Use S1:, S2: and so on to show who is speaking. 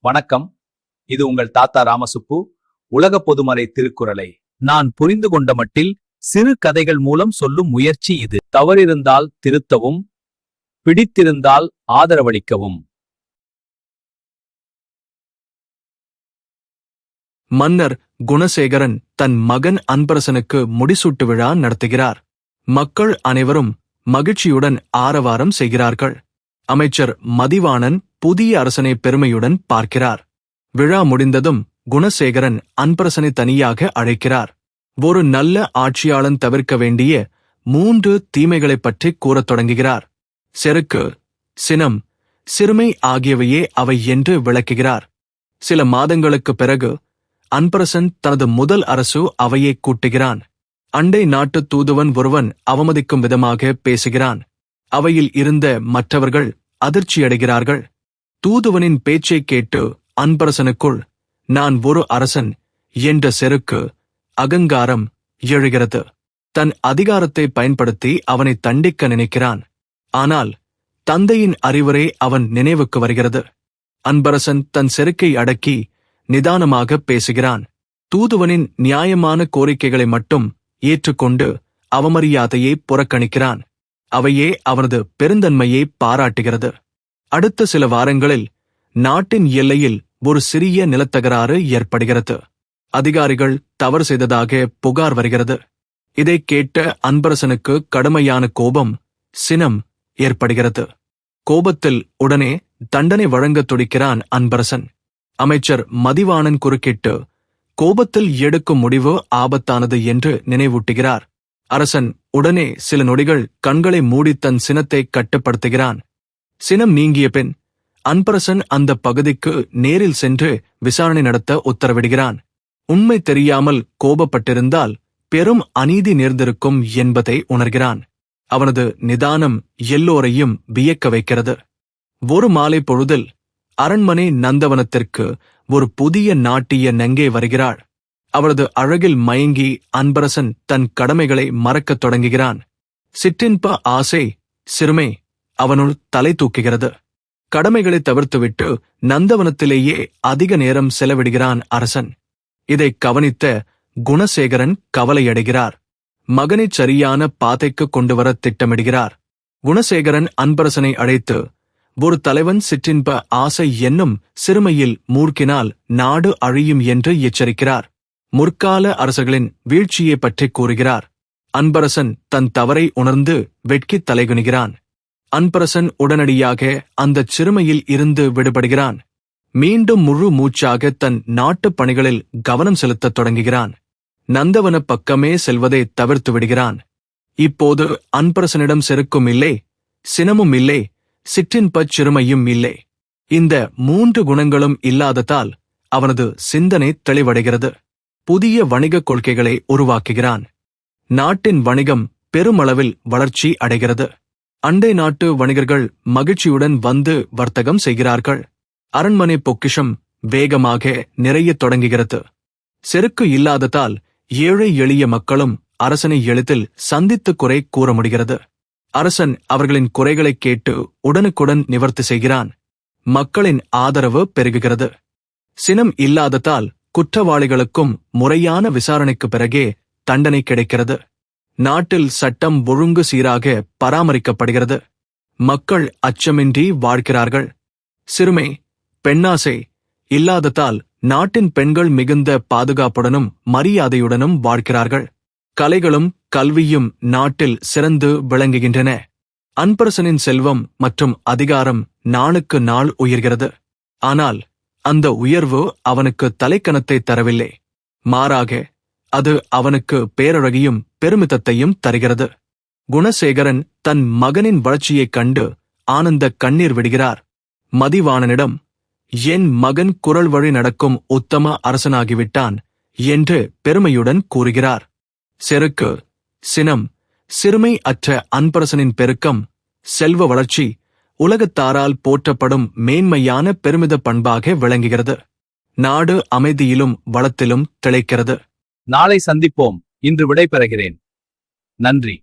S1: வணக்கம். இது உங்கள் தாத்தா ராமசுப்பு. உலக பொதுமறை திருக்குறளை நான் புரிந்து கொண்ட மட்டில் சிறு கதைகள் மூலம் சொல்லும் முயற்சி இது. தவறிருந்தால் திருத்தவும், பிடித்திருந்தால் ஆதரவளிக்கவும்.
S2: மன்னர் குணசேகரன் தன் மகன் அன்பரசனுக்கு முடிசூட்டு விழா நடத்துகிறார். மக்கள் அனைவரும் மகிழ்ச்சியுடன் ஆரவாரம் செய்கிறார்கள். அமைச்சர் மதிவாணன் புதிய அரசனை பெருமையுடன் பார்க்கிறார். விழா முடிந்ததும் குணசேகரன் அன்பரசனை தனியாக அழைக்கிறார். ஒரு நல்ல ஆட்சியாளன் தவிர்க்க வேண்டிய 3 தீமைகளைப் பற்றி கூறத் தொடங்குகிறார். செருக்கு, சினம், சிறுமை ஆகியவையே அவை என்று விளக்குகிறார். சில மாதங்களுக்குப் பிறகு அன்பரசன் தனது முதல் அரசு அவையை கூட்டுகிறான். அண்டை நாட்டு தூதுவன் ஒருவன் அவமதிக்கும் விதமாக பேசுகிறான். அவையில் இருந்த மற்றவர்கள் அதிர்ச்சியடைகிறார்கள். தூதுவனின் பேச்சைக் கேட்டு அன்பரசனுக்குள் நான் ஒரு அரசன் என்ற செருக்கு, அகங்காரம் எழுகிறது. தன் அதிகாரத்தை பயன்படுத்தி அவனை தண்டிக்க நினைக்கிறான். ஆனால் தந்தையின் அறிவுரை அவன் நினைவுக்கு வருகிறது. அன்பரசன் தன் செருக்கை அடக்கி நிதானமாக பேசுகிறான். தூதுவனின் நியாயமான கோரிக்கைகளை மட்டும் ஏற்றுக்கொண்டு அவமரியாதையை புறக்கணிக்கிறான். அவையே அவனது பெருந்தன்மையை பாராட்டுகிறது. அடுத்த சில வாரங்களில் நாட்டின் எல்லையில் ஒரு சிறிய நிலத்தகராறு ஏற்படுகிறது. அதிகாரிகள் தவறு செய்ததாக புகார் வருகிறது. இதைக் கேட்ட அன்பரசனுக்கு கடுமையான கோபம், சினம் ஏற்படுகிறது. கோபத்தில் உடனே தண்டனை வழங்க துடிக்கிறான் அன்பரசன். அமைச்சர் மதிவாணன் குறுக்கிட்டு கோபத்தில் எடுக்கும் முடிவு ஆபத்தானது என்று நினைவூட்டுகிறார். அரசன் உடனே சில நொடிகள் கண்களை மூடி தன் சினத்தை கட்டுப்படுத்துகிறான். சினம் நீங்கிய பின் அன்பரசன் அந்த பகுதிக்கு நேரில் சென்று விசாரணை நடத்த உத்தரவிடுகிறான். உண்மை தெரியாமல் கோபப்பட்டிருந்தால் பெரும் அநீதி நேர்ந்திருக்கும் என்பதை உணர்கிறான். அவனது நிதானம் எல்லோரையும் வியக்க வைக்கிறது. ஒரு மாலை பொழுதில் அரண்மனை நந்தவனத்திற்கு ஒரு புதிய நாட்டிய நங்கை வருகிறாள். அவரது அழகில் மயங்கி அன்பரசன் தன் கடமைகளை மறக்கத் தொடங்குகிறான். சிற்றின்ப ஆசை, சிறுமை அவனுள் தலை தூக்குகிறது. கடமைகளை தவிர்த்துவிட்டு நந்தவனத்திலேயே அதிக நேரம் செலவிடுகிறான் அரசன். இதைக் கவனித்த குணசேகரன் கவலையடைகிறார். மகனை சரியான பாதைக்கு கொண்டுவர திட்டமிடுகிறார். குணசேகரன் அன்பரசனை அழைத்து ஒரு தலைவன் சிற்றின்ப ஆசை என்னும் சிறுமையில் மூழ்கினால் நாடு அழியும் என்று எச்சரிக்கிறார். முற்கால அரசர்களின் வீழ்ச்சியைப் பற்றி கூறுகிறார். அன்பரசன் தன் தவறை உணர்ந்து வெட்கித் தலைகுனிகிறான். அன்பரசன் உடனடியாக அந்தச் சிறுமையில் இருந்து விடுபடுகிறான். மீண்டும் முழு மூச்சாக தன் நாட்டுப் பணிகளில் கவனம் செலுத்தத் தொடங்குகிறான். நந்தவன பக்கமே செல்வதை தவிர்த்து விடுகிறான். இப்போது அன்பரசனிடம் செருக்கும் இல்லை, சினமும் இல்லை, சிற்றின்பச் சிறுமையும் இல்லை. இந்த 3 குணங்களும் இல்லாததால் அவனது சிந்தனை தெளிவடைகிறது. புதிய வணிகக் கொள்கைகளை உருவாக்குகிறான். நாட்டின் வணிகம் பெருமளவில் வளர்ச்சி அடைகிறது. அண்டை நாட்டு வணிகர்கள் மகிழ்ச்சியுடன் வந்து வர்த்தகம் செய்கிறார்கள். அரண்மனை பொக்கிஷம் வேகமாக நிறையத் தொடங்குகிறது. செருக்கு இல்லாததால் ஏழை எளிய மக்களும் அரசனை எளிதில் சந்தித்து குறை கூற முடிகிறது. அரசன் அவர்களின் குறைகளைக் கேட்டு உடனுக்குடன் நிவர்த்தி செய்கிறான். மக்களின் ஆதரவு பெருகுகிறது. சினம் இல்லாததால் குற்றவாளிகளுக்கும் முறையான விசாரணைக்கு பிறகே தண்டனை கிடைக்கிறது. நாட்டில் சட்டம் ஒழுங்கு சீராக பராமரிக்கப்படுகிறது. மக்கள் அச்சமின்றி வாழ்கிறார்கள். சிறுமை, பெண்ணாசை இல்லாததால் நாட்டின் பெண்கள் மிகுந்த பாதுகாப்புடனும் மரியாதையுடனும் வாழ்கிறார்கள். கலைகளும் கல்வியும் நாட்டில் சிறந்து விளங்குகின்றன. அன்பரசனின் செல்வம் மற்றும் அதிகாரம் நாளுக்கு நாள் உயர்கிறது. ஆனால் அந்த உயர்வு அவனுக்கு தலைக்கணத்தை தரவில்லை. மாறாக அது அவனுக்கு பேரழகையும் பெருமிதத்தையும் தருகிறது. குணசேகரன் தன் மகனின் வளர்ச்சியைக் கண்டு ஆனந்த கண்ணீர் விடுகிறார். மதிவாணனிடம் என் மகன் குரல் வழி நடக்கும் உத்தம அரசனாகிவிட்டான் என்று பெருமையுடன் கூறுகிறார். செருக்கு, சினம், சிறுமை அற்ற அன்பரசனின் பெருக்கம், செல்வ வளர்ச்சி உலகத்தாரால் போற்றப்படும் மேன்மையான பெருமித பண்பாக விளங்குகிறது. நாடு அமைதியிலும் வளத்திலும் திளைக்கிறது.
S1: நாளை சந்திப்போம். இன்று விடைபெறுகிறேன். நன்றி.